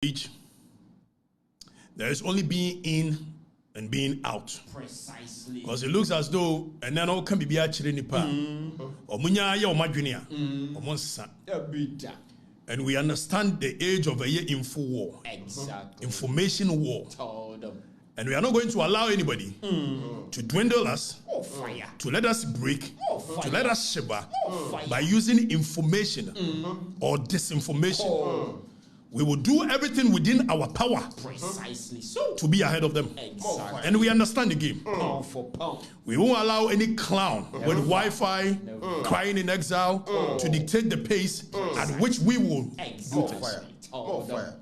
there is only being in and being out. Precisely. Because it looks as though and then all can be actually nipa. Omunya ya omadwenia. Omonsa. And we understand the age of a year info war. Exactly. Information war. Told them. And we are not going to allow anybody to dwindle us, to let us break, to let us shiver by using information or disinformation. We will do everything within our power Precisely so. to be ahead of them. Exactly. And we understand the game. Pound for pound. We won't allow any clown with Wi-Fi, crying in exile, to dictate the pace at which we will do things. More fire.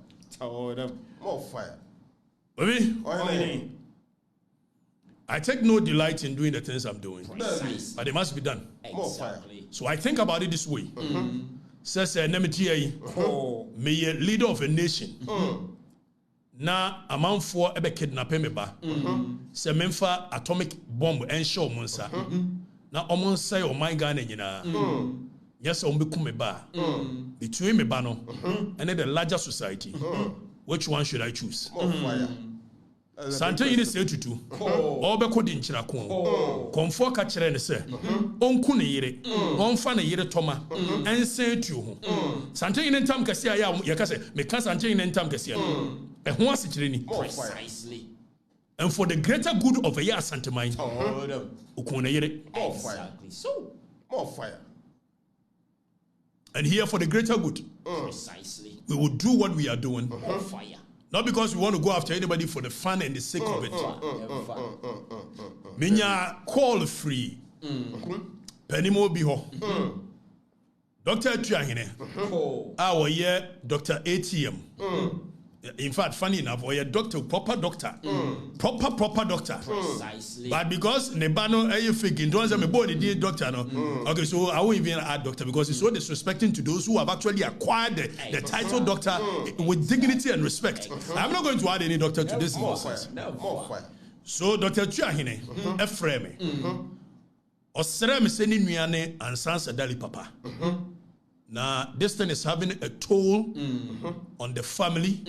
More fire. Baby, I take no delight in doing the things I'm doing, Precisely. but it must be done. Exactly. So I think about it this way. Says me a leader of a nation. Na a man for ebe kidnap me ba. Se memfa atomic bomb and show monsa. Na omon say o my Ghana nyina. Yes, on be me ba. Between me ba no and the larger society. Which one should I choose? More fire. Sante yini se tutu. O be ko di nchira ko. Konfo ka kire ne se. Onku ne yire. Onfa ne yire toma. Ense tu ho. Sante yini ntam kase ya ye ka se me ka sante yini ntam kase ya. E ho ase kire ni. Precisely. And for the greater good of a year sante mine. Told them. Oku ne yire. Exactly so. More fire. And here for the greater good. Precisely. We will do what we are doing. More fire. Not because we want to go after anybody for the fun and the sake of it. Minya call free. Penimo biho. Dr. Tuahine. Our year Dr. ATM. In fact, funny enough, we are doctor, proper doctor. Proper doctor. Precisely. But because Nebano are you thinking, don't say me boy the doctor no. Okay, so I won't even add doctor because it's so disrespecting to those who have actually acquired the title doctor with dignity and respect. I'm not going to add any doctor to this nonsense. More fire. So Dr. Tuahine, Efreme, Osrem seni nuane and Sansa Dali Papa. Now, this thing is having a toll on the family.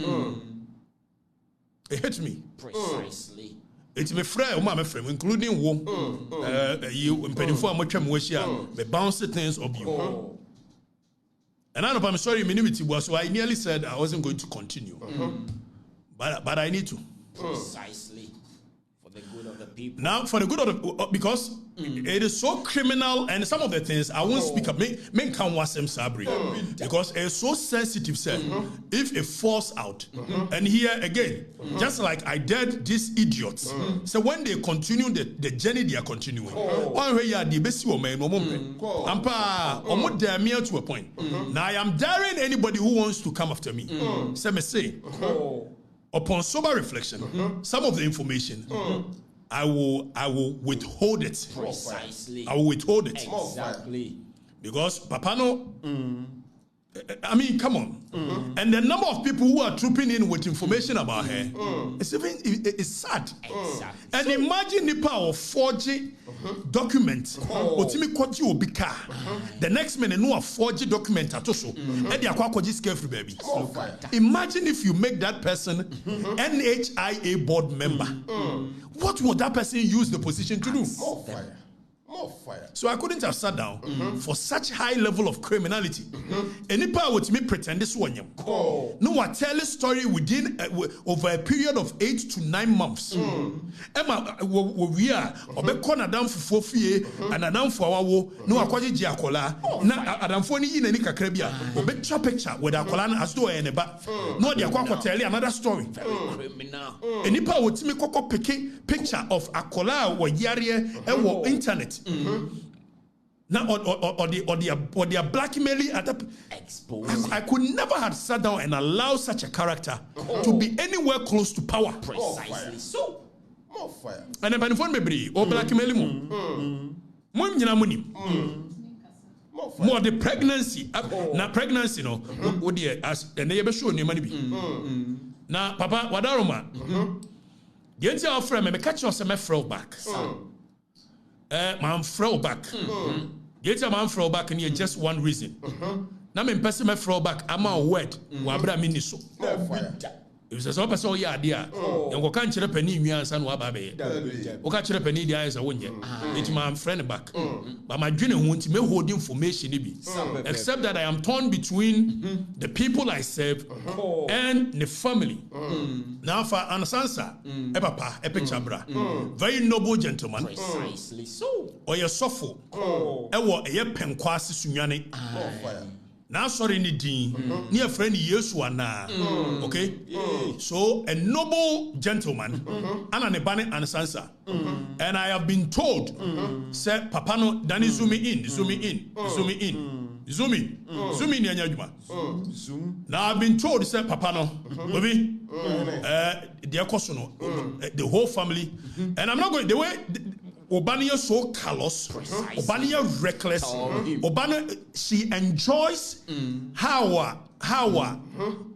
It hits me. Precisely. It's my friend, my friend, including you, and Penifo, me bounce things of you. And I know I'm sorry, minimity was so I nearly said I wasn't going to continue. But I need to. Precisely. For the good of the people. Now, for the good of the because it is so criminal, and some of the things I won't speak up. Men can't watch them sabri because it's so sensitive. Sir, if it falls out, and here again, just like I did these idiots. So when they continue the journey, they are continuing. One way, yeah, the best woman, Ampa, almost damn to a point. Now I am daring anybody who wants to come after me. So me say, upon sober reflection, some of the information. I will withhold it. Precisely. I will withhold it. Exactly. Because Papa no, I mean, come on. And the number of people who are trooping in with information about her, it's sad. Exactly. And imagine the power of 4G documents. The next minute, no 4G document at also. And the aquacoji scare baby. Imagine if you make that person NHIA board member. What would that person use the position to do? More fire. More fire. So I couldn't have sat down for such high level of criminality. Any power with me pretend this one. No, I tell a story within over a period of 8 to 9 months. Emma, we are Obekona down for 4 years and a down for our war. No, I call it Giacola. Now, Adam Foni in any Caribbean. Obetra picture with Acolana as though any back. No, the Aqua tell you another story. Criminal. Any power with me coco picture of Akola or Yaria and internet. Now, or they are blackmailing at the Exposed. I could never have sat down and allowed such a character to be anywhere close to power. Precisely so. More fire. And then phone baby or blackmailing more the pregnancy. Now pregnancy no. Oh dear, as and they be show ni money be. Now Papa wadaroma. The entire friend me catch us me throw back. Man throw back. The entire man throw back and just one reason. na me person me throw back ama word wa bra me ni so More fire. if say so person ya ade a yenko kan kire pani nwi ansa na wa ba be o ka kire pani dia say wonye it my friend back but my dwene ho nti me hold information ni bi except that I am torn between the people I serve and the family now for ansansa e papa e pichabra very noble gentleman Precisely so. or your sofo e wo e ye penkwase sunwane More fire. now sorry ni din near friend Yesu ana okay so a noble gentleman ana ne bane ansansa and I have been told say papa no dani zoom in anya adwuma now I've been told say papa no obi the koso no the whole family and I'm not going the way Obania so callous, Obania reckless, Obana she enjoys how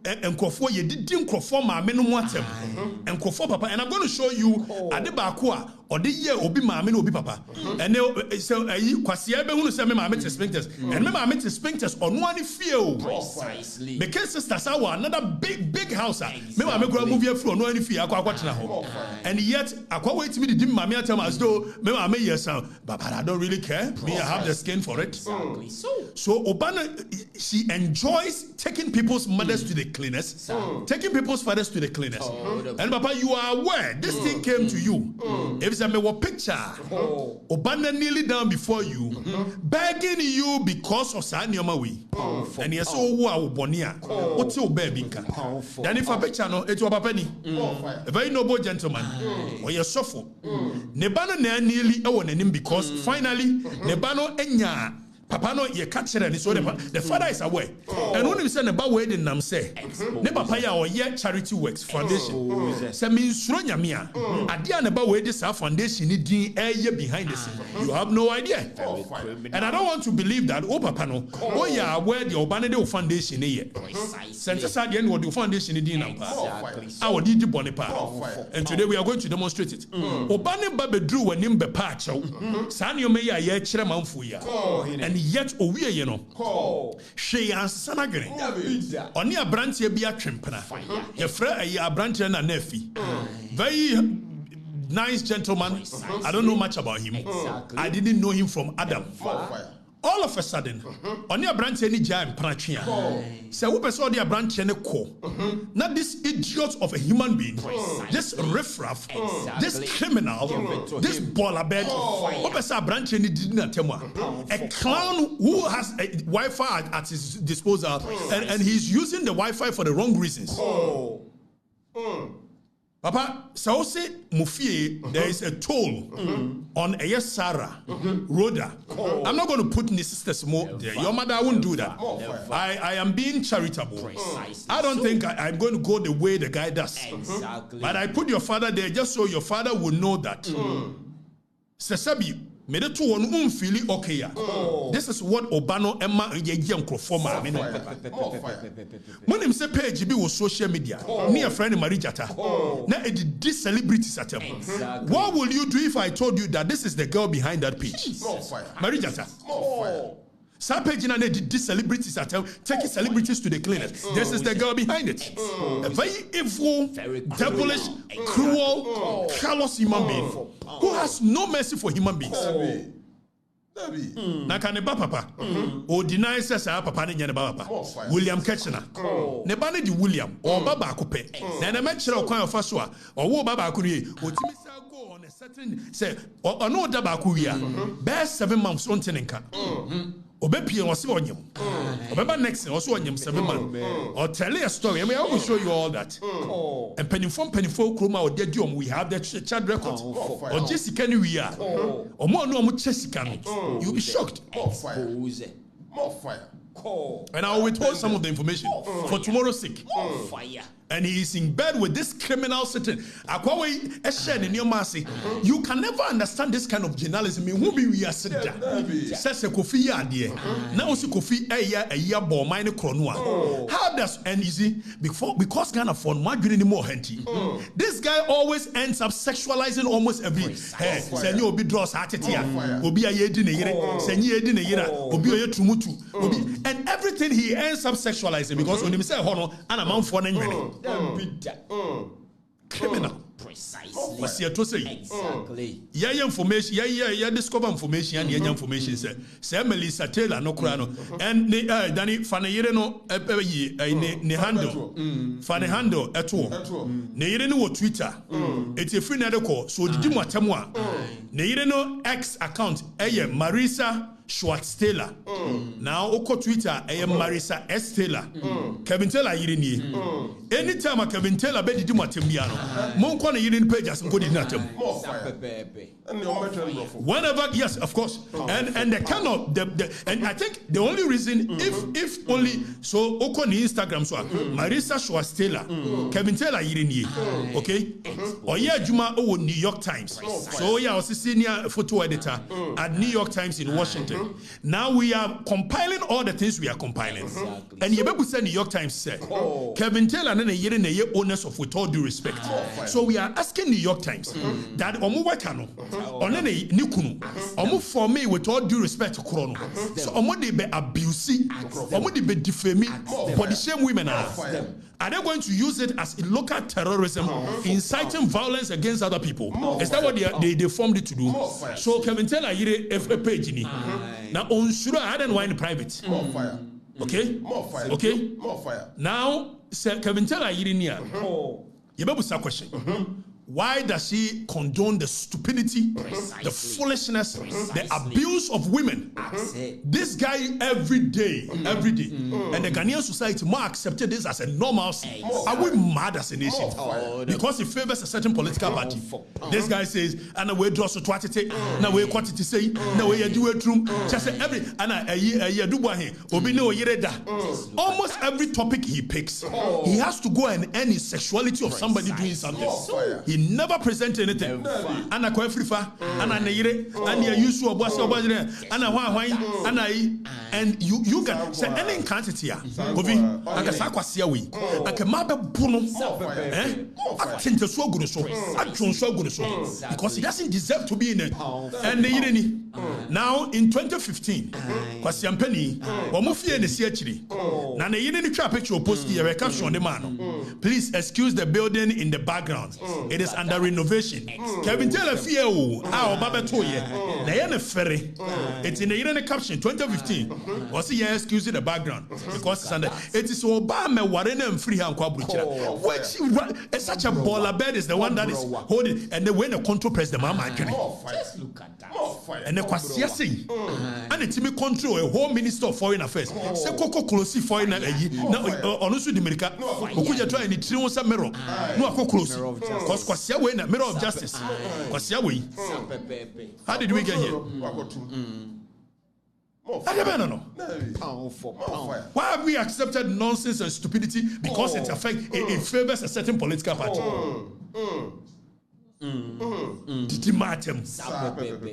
and Crawford you didn't Crawford my men watem and Crawford papa and I'm going to show you Adebakwa or the year obi mama obi papa and so kwasi ebe hunu say me mama te sphincters and me mama te sphincters on one feel Precisely. because sisters are another big house me mama go move here from no any feel akwa tena ho and yet akwa wait me the mama tell me as though me mama yes but I don't really care me I have the skin for it Exactly so Obana she enjoys taking people's mothers to the cleaners, taking people's fathers to the cleaners. And Papa, you are aware this thing came to you. If it's a picture, Obana kneeling down before you, begging you because of Sanyama way. And yes, oh wow, Bonia, what's your baby? Then if a picture no, it's Papa Penny, a very noble gentleman, or your shuffle. Nebano nearly own him because finally Nebano enya. Papa no ye catch and so the father is aware and when we send about wedding nam say ne papa ya or ye charity works foundation say me suro nyamia ade an about wedding sa foundation ni din behind the scene you have no idea and I don't want to believe that oh papa no oh yeah where the obane de foundation ni ye sense say the end what the foundation ni din nam pa our did bone pa and today we are going to demonstrate it obane ba bedru wanim be pa achew sa ne o me ya ye kire manfo ya and yet owie ye no hwe ansana gere oni abrantie bi atwempena ye fra ayi abrantie na nafi very nice gentleman. I don't know much about him. I didn't know him from Adam. All of a sudden, on your branch any jam pranachia. So we saw the branch any ko. Not this idiot of a human being, this riffraff, this criminal, this baller bed. We saw branch any didn't tell a clown who has a Wi-Fi at his disposal, and he's using the Wi-Fi for the wrong reasons. Papa, so say Mufie, there is a toll on a Sarah Rhoda. I'm not going to put any sisters more there. Your mother won't do that. I am being charitable. I don't think I'm going to go the way the guy does. But I put your father there just so your father will know that. Sesabi, made it to one feely okay. This is what Obano Emma Yam Crofoma. When him say page be was social media, near friend Marijata. Now it did celebrities at him. What will you do if I told you that this is the girl behind that page? Marijata. Some page in did celebrities at him, taking celebrities to the clinic. This is the girl behind it. A very evil, devilish, cruel, callous human being who has no mercy for human beings. Na kaneba papa o deny says papa ne nyane papa William Ketchner ne ba ne di William o baba akope na na me kire okwan ofa so a o wo baba akunu o timi say go on a certain say o no da ba akuru ya be 7 months on tenenka Obepie was onyem. Obeba next also onyem 7 months. Or tell a story. I will show you all that. And penifo kroma or dead we have the child record. Or Jessica we are. Or more no more Jessica. You'll be shocked. More fire. And I will withhold some of the information for tomorrow's sake. Fire. and he is in bed with this criminal sitting. You can never understand this kind of journalism. Who be we are sitting there? Says Kofi Yadie. Now also Kofi a year ball mine kronua. How does and easy because Ghana for Madrid anymore henty. This guy always ends up sexualizing almost every hey. Say you be draws atetia. Obi a yedi ne yire. Say you yedi ne yira. Obi oye tumutu. And everything he ends up sexualizing because when he say hono and a man for criminal. Precisely. Exactly. Yeah, information. Yeah. Discover information and yeah, information. Say Melissa Taylor no krano and Danny Fanayere no ne handle. Fane handle eto. Ne yire no Twitter. It's a free network. So did you matemwa? Ne yire no X account. Marisa Schwartz Taylor. Now oko Twitter Marisa S Taylor. Kevin Taylor yire ni. Anytime a Kevin Taylor be did you matembiano. Mon kwana yire ni pages go did not whenever, yes, of course. And the kind of and I think the only reason if only so oko ni Instagram so Marisa Schwartz Taylor. Kevin Taylor yire ni. Okay? Or yeah Juma o New York Times. So yeah, I was a senior photo editor at New York Times in Washington. Now we are compiling all the things we are compiling. Exactly. And you better say New York Times said Kevin Taylor and the owners of With All Due Respect. So we are asking New York Times that omu wakano onene nikunu omu for me With All Due Respect krono. So omu de be abuse, omu de be defame for the same women are they going to use it as a local terrorism, inciting violence against other people? Is that what they formed it to do? So Kevin Taylor a page ni. Now on sure I hadn't wine private. More fire. Okay? More fire. Okay? More fire. Now Kevin Taylor here. You better say question. Why does he condone the stupidity, the foolishness, the abuse of women? This guy every day, and the Ghanaian society more accepted this as a normal thing. Are we mad as a nation? Because it favors a certain political party. This guy says, and we draw so twatite, now we quantity say, now we do it room, just every, and I do obino yereda. Almost every topic he picks, he has to go and end his sexuality of somebody doing something. He never present anything. Ana kwa Afrifa, ana neire, ana yusu obuasi obajire, ana ana and you can say any quantity ya. Ovi, akasa kwasia we. Akemabe buno. Akinte so gunu so. Atun so gunu so. Because he doesn't deserve to be in it. And neire ni. Now in 2015, kwasia mpeni, omufie ne si achiri. Na neire ni twa picture post here caption the man. Please excuse the building in the background. It is under renovation. Kevin Taylor fear baba toye. Na yene ferry. It's in the caption 2015. Was he excuse the background because it's under it is Obama warena and free hand kwa buchira. Which is such a baller bed is the one that is holding and then when the control press the mama just look at that. And the kwasia say and the team control a whole minister of foreign affairs. Say koko close foreign na onusu di America. Okuja try ni tiri won mirror. No akoko close. Cause kwasia we na mirror of justice. Kwasia we. How did we get here? Why have we accepted nonsense and stupidity? Because it favors a certain political party.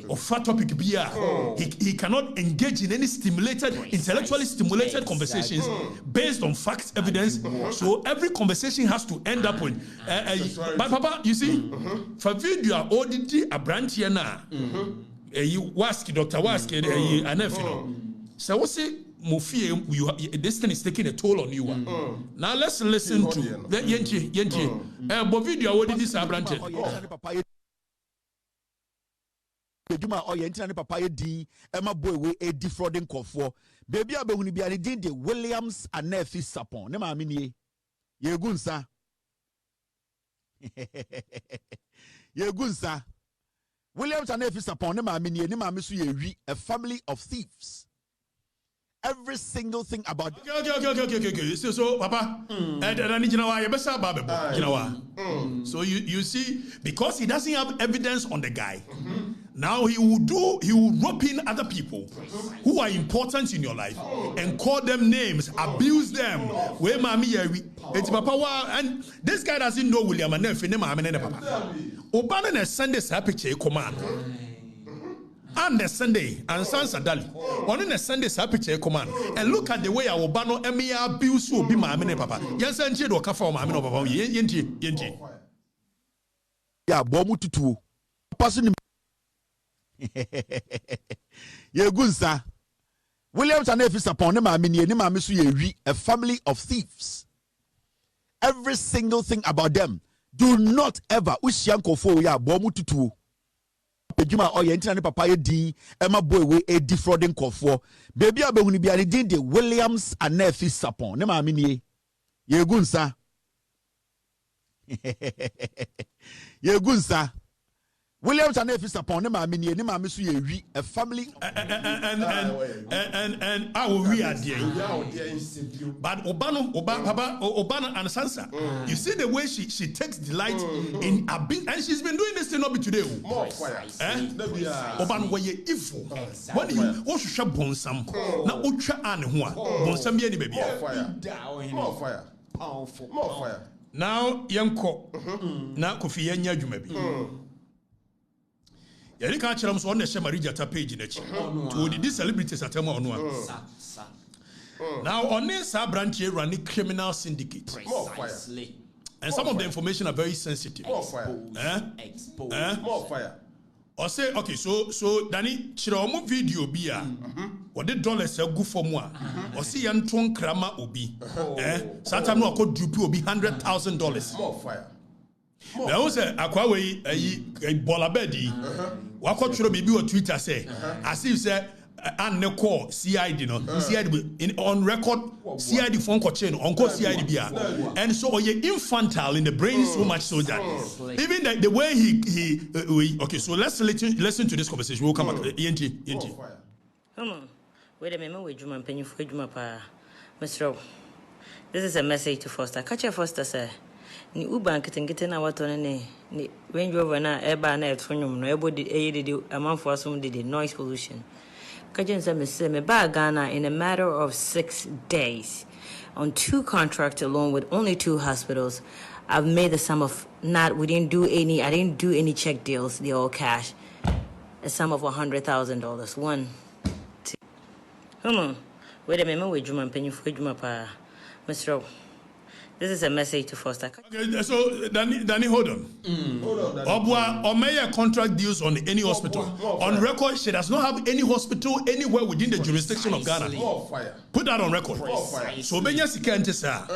Or fat topic he cannot engage in any intellectually stimulated conversations based on facts, evidence. So every conversation has to end up with but Papa, you see, for video audit a branch here now. You waski Dr. Waski anefino. So what's it? This thing is taking a toll on you. Now let's listen to Yenchi. But video what did this branch? Juma or Yentina Papa D, Emma Boy, we a defrauding call for. Baby, I be be the Williams and Nephi Sapon. Nema mini. Ye gunsa. Ye gunsa. Williams and Nephi Sapon, Nema mini, Nema Misu, a family of thieves. Every single thing about okay. So Papa, so you see, because he doesn't have evidence on the guy. Now he will rope in other people who are important in your life and call them names, abuse them. Where mami yewi, it's papa wa, and this guy doesn't know William and Nefi name amene papa. Obana na Sunday sa picture command. And the Sunday and Sansa Dali. On the Sunday sa picture command. And look at the way our Obano emia abuse will be my amene papa. Yes, and she do kafa ma amene papa. Yenti. Yeah, bomu tutu. Person. Yegunsa Williams and Afrifa upon them a family of thieves. Every single thing about them. Do not ever usyanko fo ya bomu tutu. Pejuma oye internet papa ye din Emma boy we a defrauding kofo. Baby abehuni bi ani din de Williams and Afrifa upon them Yegunsa Yegunsa Williams and Afrifa upon them a family and I will read but Obana and Sansa, you see the way she takes delight in a bit, and she's been doing this thing not be today. Obana were evil. When you also shop bonsam now ucha and hua bonsam ye baby. More fire. Now yanko now Kofi Yenya Jumebi. You can't tell us on the Shemarija page in it. To the celebrities at Tema on one. Now, on this branch here running criminal syndicate. And some of the information are very sensitive. More fire. More fire. Or say, okay, so Danny, Chiromo video beer. What the dollars are good for more. Or see Anton Krama Obi. Satano could dupe Obi $100,000. More fire. Now, say, Aquaway a bolabedi. Wako chiro bibi on Twitter say, as if say, and no call CID no CID in on record CID phone call chain on call CID bia, and so ye infantile in the brain so much so that even the way he okay. So let's listen to this conversation. We'll come back. ENT. Come on, wait a minute. Wait, Juma, penny for Juma, Mr. This is a message to Foster. Catch your Foster, sir. Ni uban getting our turn ni Range Rover na eba na efonum no ebo de amanfo asum de noise pollution. Kajen say me ba Ghana in a matter of 6 days on 2 contracts alone with only 2 hospitals. I've made the sum of I didn't do any check deals, they're all cash. A sum of $100,000. 1, 2. Come on. Wait a minute, wait Juma penny for Juma pa. Mr. This is a message to Foster. Okay, so Danny, hold on. Obwa Omeya contract deals on any hospital. On record, she does not have any hospital anywhere within the jurisdiction of Ghana. Put that on record. So Benya Sikante sa,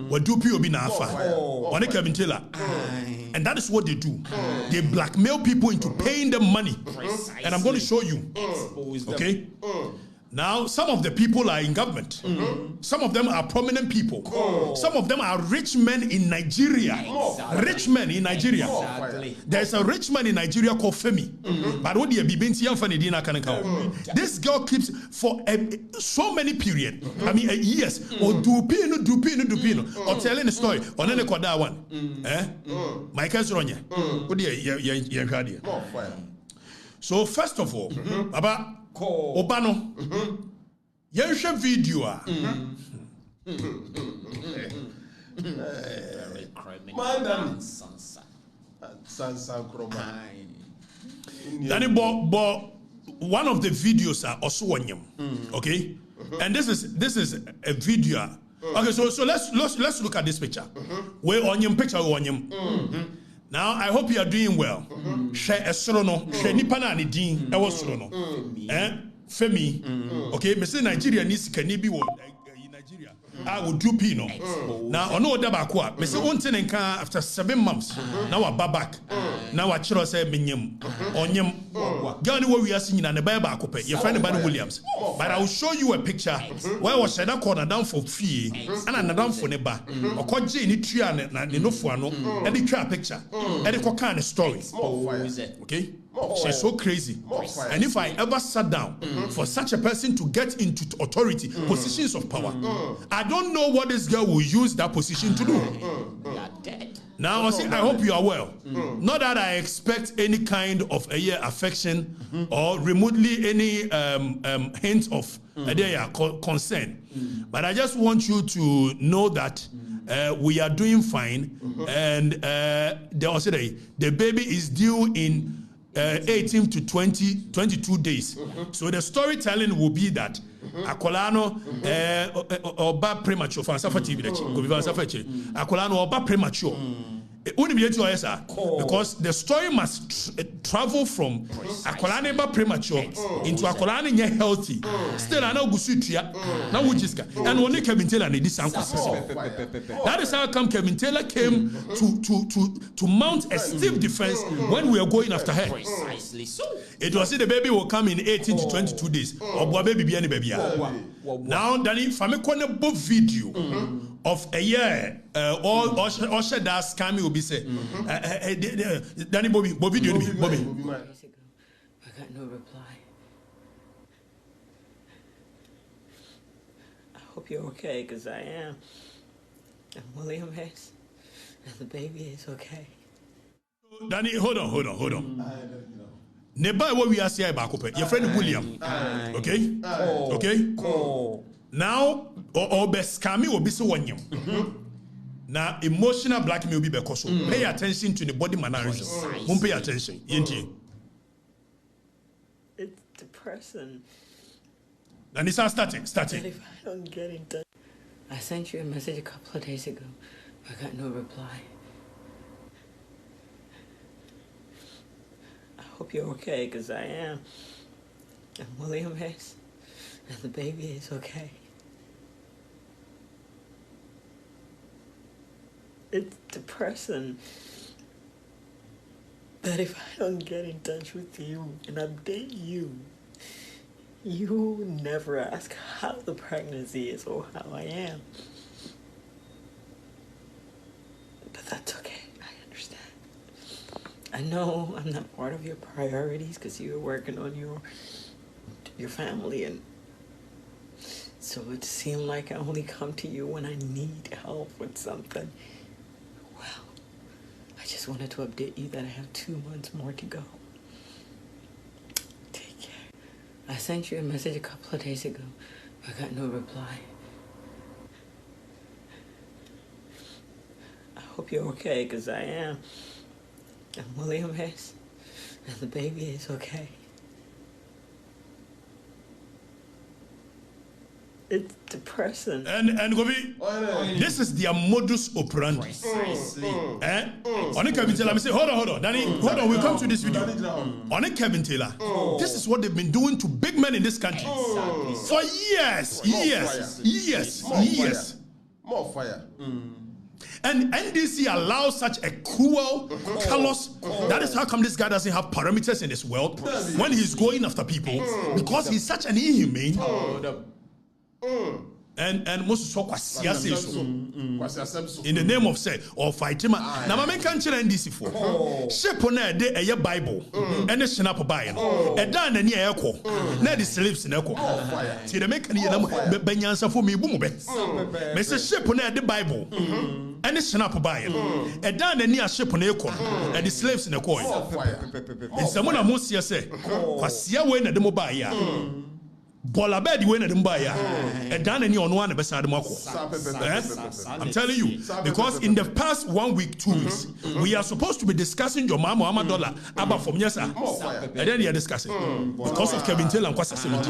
what do POB na afa? One Kabintela. And that is what they do. They blackmail people into paying them money. And I'm going to show you. Okay? Now, some of the people are in government. Some of them are prominent people. Some of them are rich men in Nigeria. Rich men in Nigeria. There's a rich man in Nigeria called Femi. But what do you be? This girl keeps for so many period. I mean, years. Or dupino. Or telling a story. Or then that one. My cousin Ronya. What do you? So first of all, about Obano, Yensha video. Danny Bo, one of the videos are also on him. Okay, and this is a video. Okay, so let's look at this picture. We're on him picture on him. Now, I hope you are doing well. Share a sorono, share nipana ni din, I was sorono. Femi, okay, Mr. Nigeria needs Kanibi in Nigeria. I will do Pino. Now, I know that Bakwa, Mr. Unten after 7 months. Now, I back. Now, I chiro say Minyam, Onyam, Gani, where we are singing and the Baba Cope, you find about Williams. But I will show you a picture where I was said I called down for fee and another down for Neba. Or called Jane, and no fuano, and the try picture, and the kind of story. Okay? She's so crazy. And if I ever sat down for such a person to get into authority, positions of power, I don't know what this girl will use that position to do. You are dead. Now, I hope you are well. Not that I expect any kind of affection or remotely any hint of concern. But I just want you to know that we are doing fine. And the baby is due in 18 to 22 days. So the storytelling will be that Akolano oba premature for Safa TV Akolano oba premature. Because the story must travel from Akolane ba premature into Akolane nye healthy. Still I know Gusutria now Wujiska and only Kevin Taylor need this uncle. That is how come Kevin Taylor came to mount a stiff defense when we are going after her. Precisely so. It was the baby will come in 18 to 22 days. Or baby be any baby. Now Danny Famekone book video of a year or should that scam will be said. Danny Bobby. I got no reply. I hope you're okay, because I am. And William is. And the baby is okay. Danny, hold on. Neba what we are saying about your friend William. Okay? Okay? Now, or best scammy will be so one. Now, emotional blackmail will be because pay attention to the body mannerism. Won't pay attention. It's depressing. And it's starting. If I don't get in touch. I sent you a message a couple of days ago. I got no reply. I hope you're okay, because I am. And William is. And the baby is okay. It's depressing that if I don't get in touch with you and update you, you never ask how the pregnancy is or how I am. But that's okay. I understand. I know I'm not part of your priorities because you're working on your family, and so it seemed like I only come to you when I need help with something. Well, I just wanted to update you that I have 2 months more to go. Take care. I sent you a message a couple of days ago. I got no reply. I hope you're okay, because I am. And William is. And the baby is okay. It's depressing. And Gobi, this is their modus operandi. Precisely. On Kevin Taylor, I say, hold on, Danny, hold on, we'll come to this video. On Kevin Taylor, this is what they've been doing to big men in this country for years. More fire. And NDC allows such a cruel, callous. That is how come this guy doesn't have parameters in this world when he's going after people, because he's such an inhumane. And most so in the name of say or fight him. Now my country NDC for shape on a day a Bible and a snap by a dan and near echo. Now the slaves in echo. See the make Benyansa for me boom. Mr. Ship on the Bible and a snap by a dan and near ship on echo and the slaves in a coin. And someone almost say, was ya when at the mobile. Bola bed you win and done any on one beside the Moko. I'm telling you, because in the past 1 week, 2 weeks, we are supposed to be discussing your mama dollar about from yes, and then you are discussing because of Kevin Taylor and Kwasa 70.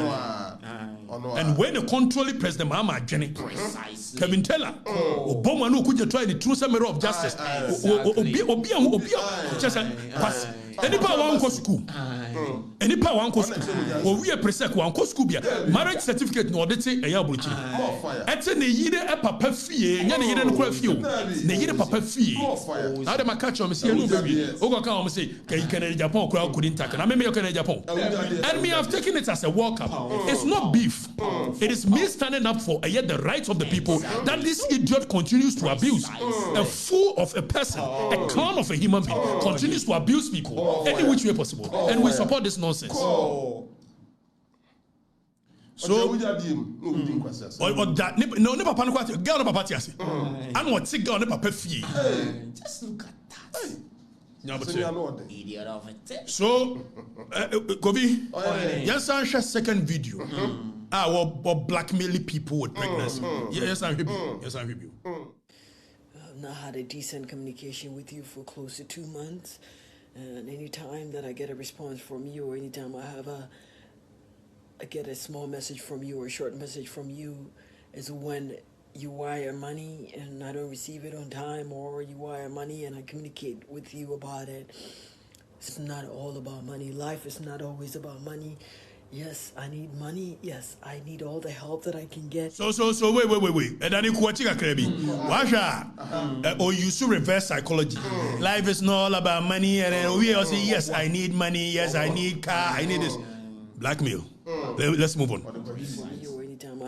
And when the controlling President Mama Jenny, Kevin Taylor, Obama no could try the true summary of justice. Any power one go school. Any power one go school. Or we are present one go school. Marriage certificate no dey say eya abrochi. Ete ne yire e papa fie, nya ne yire no kura fie o. Ne yire papa fie. How dem catch am say no baby. O go kan am say can Japan kura couldn't take. Na me can Japan. And me have taken it as a welcome. It's not beef. It is me standing up for the rights of the people that this idiot continues to abuse. A fool of a person, a clown of a human being continues to abuse people any which way possible. And we support this nonsense. So, or that no papa no kwati girl no papa tiase. And what sick girl no papa fie. Just look at that. Idiot of it. So, Kobe, yes, I share second video. What blackmailing people with pregnancy. Yes, I'm with you. Yes, I'm with you. I've not had a decent communication with you for close to 2 months. And any time that I get a response from you, or anytime I get a small message from you or a short message from you, is when you wire money and I don't receive it on time, or you wire money and I communicate with you about it. It's not all about money. Life is not always about money. Yes, I need money. Yes, I need all the help that I can get. So, wait. And then you kwachi kakrebi. Washa, or you should reverse psychology. Life is not all about money, and then we also yes, I need money. Yes, I need car. I need this. Blackmail. Let's move on. Anytime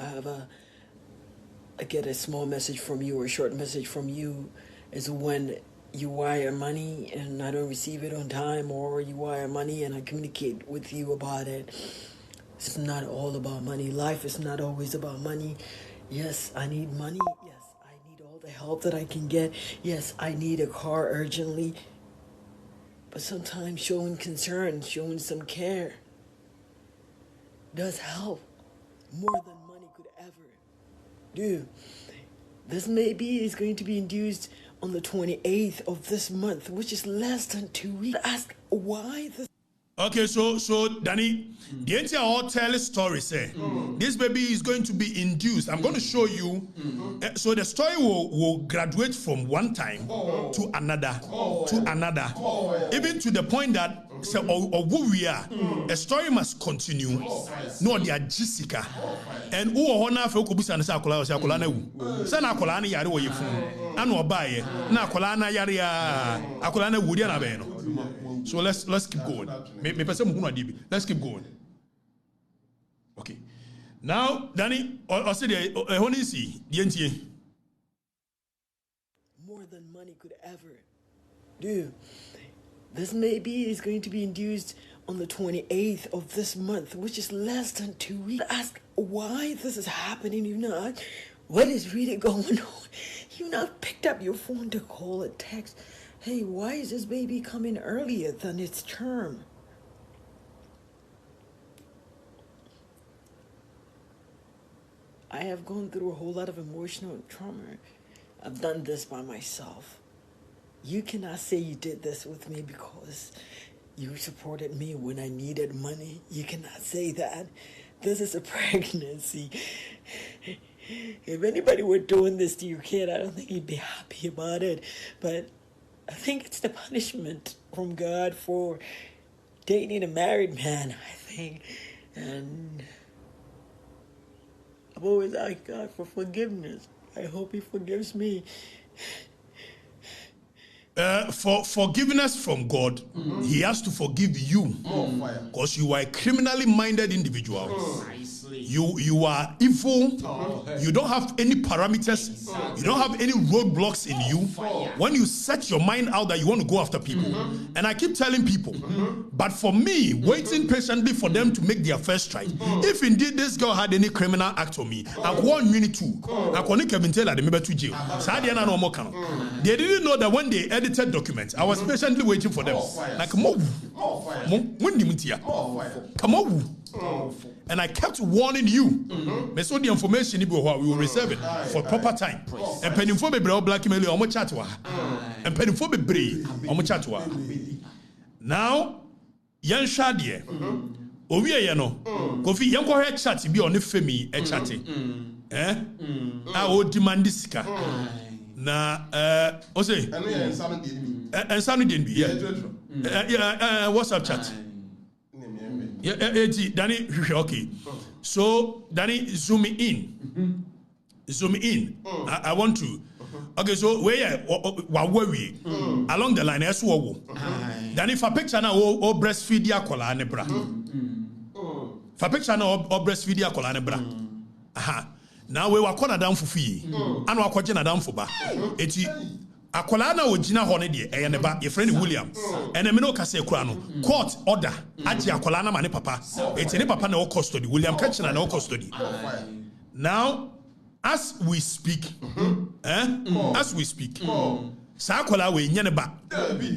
I get a small message from you or a short message from you, is when you wire money and I don't receive it on time, or you wire money and I communicate with you about it. It's not all about money. Life is not always about money. Yes, I need money. Yes, I need all the help that I can get. Yes, I need a car urgently. But sometimes showing concern, showing some care does help more than money could ever do. This maybe is going to be induced on the 28th of this month, which is less than 2 weeks. Ask why this. Okay, so Danny, the entire hotel story say this baby is going to be induced. I'm going to show you. So the story will graduate from one time to another, even to the point that who we are. A story must continue. No, they are Jessica, and who honor for kubusa na sakola na wu. Sana akola na yare wo yefun. Anu obaye na akola na yare ya akola na wudi na be no. So let's keep going. Let's keep going. Okay. Now, Danny, I said more than money could ever do. This maybe is going to be induced on the 28th of this month, which is less than 2 weeks. Ask why this is happening. What is really going on? You've not picked up your phone to call or text. Hey, why is this baby coming earlier than its term? I have gone through a whole lot of emotional trauma. I've done this by myself. You cannot say you did this with me because you supported me when I needed money. You cannot say that. This is a pregnancy. If anybody were doing this to your kid, I don't think you'd be happy about it. But I think it's the punishment from God for dating a married man, I think. And I've always asked God for forgiveness. I hope he forgives me. For forgiveness from God, he has to forgive you because you are a criminally minded individual. You are evil. You don't have any parameters. You don't have any roadblocks in you. When you set your mind out that you want to go after people, and I keep telling people, but for me, waiting patiently for them to make their first strike. If indeed this girl had any criminal act on me, I want me too. I want Kevin Taylor to jail. They didn't know that when they edited documents, I was patiently waiting for them. Like come on. And I kept warning you. So the information we will reserve it for proper time. And penifo be bra black email omo chat wa. And penifo be brave omo chat wa. Now, yan shade. Owie ye no. Kofi yan ko he chat bi on femi e chat. A o demand sika. Na o say ensanu den bi. Yeah, WhatsApp chat. Yeah, Danny, okay. So, Danny, zoom in. I want to. Okay, so where we along the line, as well. Danny, for picture now, or breastfeed ya kola ne bra. For picture now, or breastfeed ya kola ne bra. Aha. Now we were corner down for fee, and we are down for ba. akola na ogina ho ne de eye ne ba your friend William ene me no ka say kura no court order agi akola na ma ne papa eti ne papa na o custody William Kachina na o custody now as we speak as we speak sa akola we nye ne ba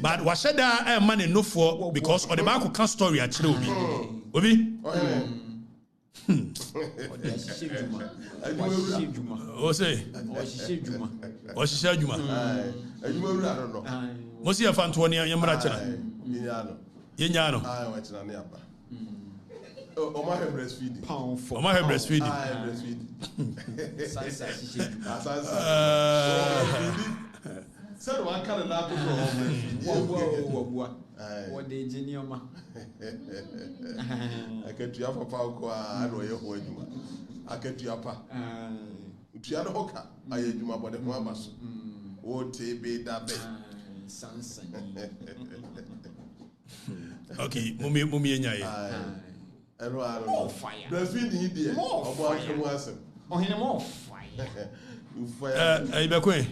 but wa sheda man no for because or the back can story a kire obi o say o shisha juma mo si afa nto ne yemra kira yenya no o ma breastfeeding o ma breastfeeding said one kind of lack of what they genioma. I get you up a power, I know your whole juma. I get you up a Tiano Hoka, I had you about the Mamas. Oh, TB that bed. Okay, Mummy and Yaya. I don't know. Fire. Breastfeeding India. More fire. Oh, him more fire. You fire. Hey, Bakwe.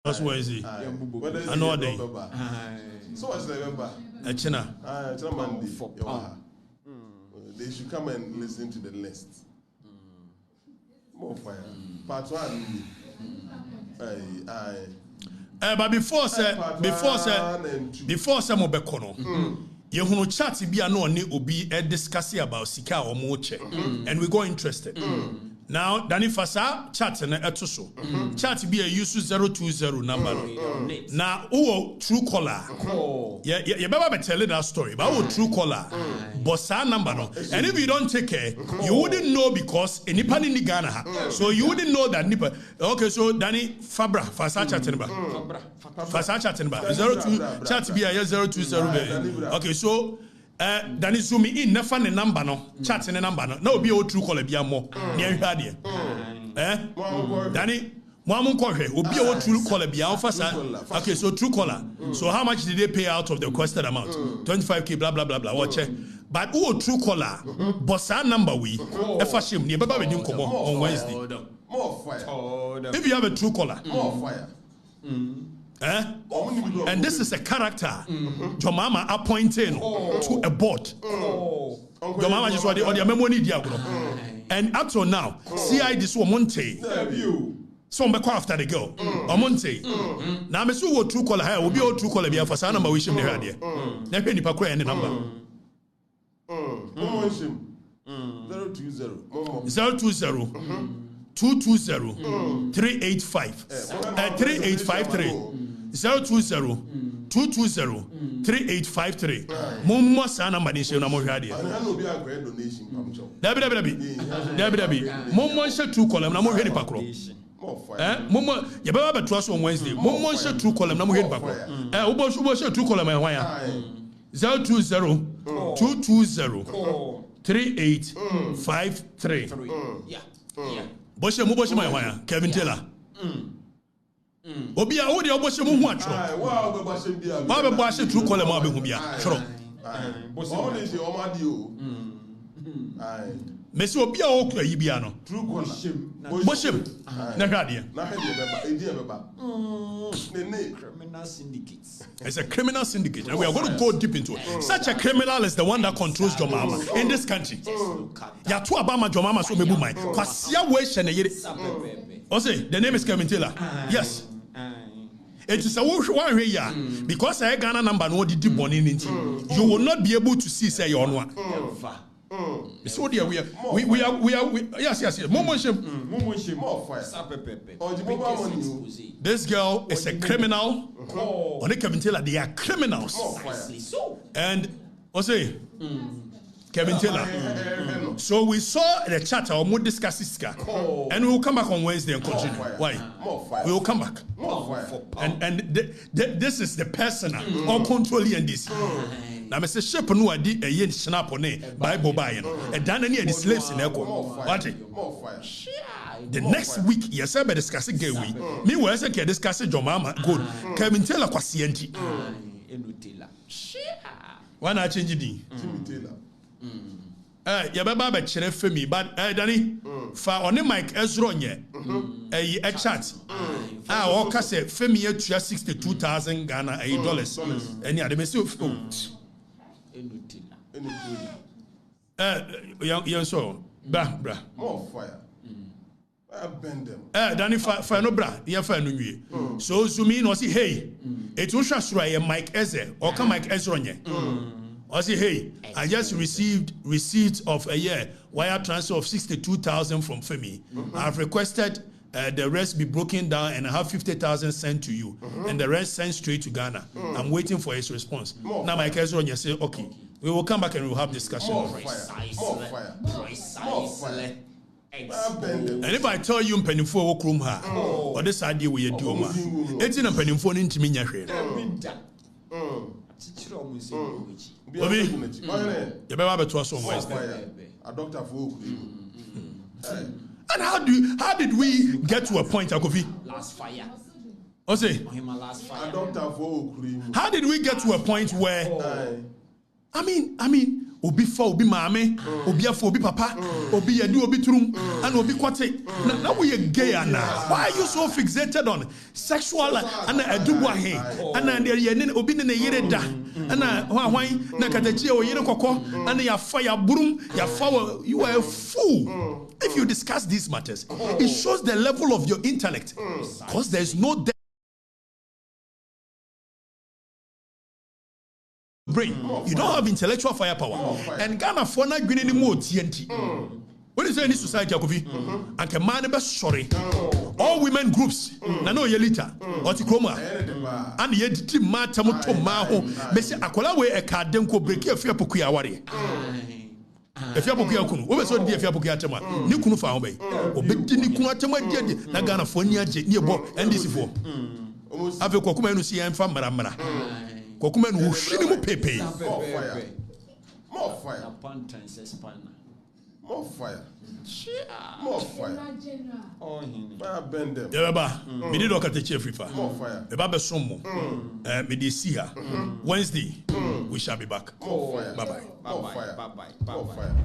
That's why is he? Another day. So what's November? China. Monday. They should come and listen to the list. More fire. Part 1. But before say mo bekono. You hunu chat bi ano ni obi discuss about sika or mo check and we go interested. Now, Danny Fasa chat and etoso. Chat be a use 020 number. Now, true caller. Yeah, better tell that story. But true caller. Bossa number no. And if you don't take care, you wouldn't know because any pan in Ghana. So you wouldn't know that nipper. Okay, so Danny Fabra Fasa chat number. Fasa chat number. 02 chat be a 020. Okay, so Danny zoom in never the number no chat the number no na obi o true caller bia mo ne ahwa de Danny mo kohwe obi o true caller bia ofasa. Okay, so true caller, so how much did they pay out of the requested amount? 25k blah blah blah blah watch it. But who true caller bossa number we efa shim ne baba we din komo on Wednesday. More fire. If you have a true caller, more fire. And this is a character your mama appointing to a board. Your mama just what the memory diagram. And up till now, CI this Monte. So I'm after the girl. Monte. Now I'm sure true caller here will be all true caller for some number we should have here. Never any pakwe any number. 020 220 385 3853 020 220 3853 Mumma sana manishe na mo hwade dabi Mumma she true column na mo hwade pakro Mumma ye baba beto so on Wednesday Mumma she true column na mo hwade pakro ubo she true column hwan ya 020 220 3853 Yeah. Boshe mu boshe mai hwan Kevin Taylor obi a wo de oboshe mu hu atro Wow, be boshe bia ba be boshe true caller ma be hu bia tro boshe is your omadi o Messi obi a wo kura yi bia no true caller boshe na hwade na hwade beba ne Criminal syndicates. it's a criminal syndicate and we are going to go deep into it. Such a criminal is the one that controls your mama in this country. Ya to abama your mama so mebu mai kwasia we hye ne yire o say the name is Kevin Taylor. Yes. It is a one way ya because I Ghana number no di boni nti you will not be able to see say your one. So dear we are yes Momo more fire. This girl is a criminal. On Kevin Taylor they are criminals. And I say Kevin Taylor. So we saw the chat or more discuss this guy. And we will come back on Wednesday and continue. Why? We will come back. And this is the personal or controlling this. Now, Mr. Shep no adi a yen snap on it Bible buying. And done any of the slaves in Echo. What? The next week, yes, I be discussing gay week. Me was a discussing your mama. Good. Kevin Taylor kwasienti. Why not change it? Timmy Taylor. Yababa be chere Femi, but Danny, fa on the mic Ezronye, a chat. All say Femi to 62,000 Ghana dollars. And yeah, they may still. Young so, bra. More fire. I bend them. Danny fa no bra, ya fa no nwie. So Zumi no say hey, it will show a Mike Eze or come Mike Ezronye. I say, hey, I just received receipt of a year wire transfer of 62,000 from Femi. I've requested the rest be broken down and I have 50,000 sent to you, and the rest sent straight to Ghana. I'm waiting for his response. Now my cousin you say, okay, we will come back and we'll have discussion. More fire. And if I tell you penifo okrum ha, or this idea we do ma, it's in a penifo into me nyahwe. Obi, you better to us on Wednesday. A doctor for and how did we get to a point, Akofi? Last fire. I say, Last fire. a doctor for how did we get to a point where I mean, obi fa obi mame, obi afo obi papa, obi yadu obi trum, and obi kwate. Now we are gay now. Why are you so fixated on sexual and edubuahe? And there ye obi ne yere da. And why na katachi o yere koko and ya fire broom, ya fire. You are a fool. If you discuss these matters, it shows the level of your intellect. Because there is no brain. You don't have intellectual firepower. And Ghana for not getting any more TNT. What is any society, Akofi? And can man be sorry. All women groups, Nano Yelita, Otikroma, and yet Matamuto Maho, Messi Akolawe, a Kardenko break a fear Pukia Wari. If you are Pukia Kun, what was on the Fiapukiatama, Nikunu Faube, or Betini Kunatama, Nagana Fonia, nearby, and this for. Have a Kokuman see I'm from Maramara. Kokuman who shinimu pepe. More fire. More fire. More fire. Fire bend them. Yababa, me did Okatakyie Afrifa. More fire. Yababa somo. Me dey see her. Wednesday, we shall be back. More fire. Bye bye. More fire. More fire.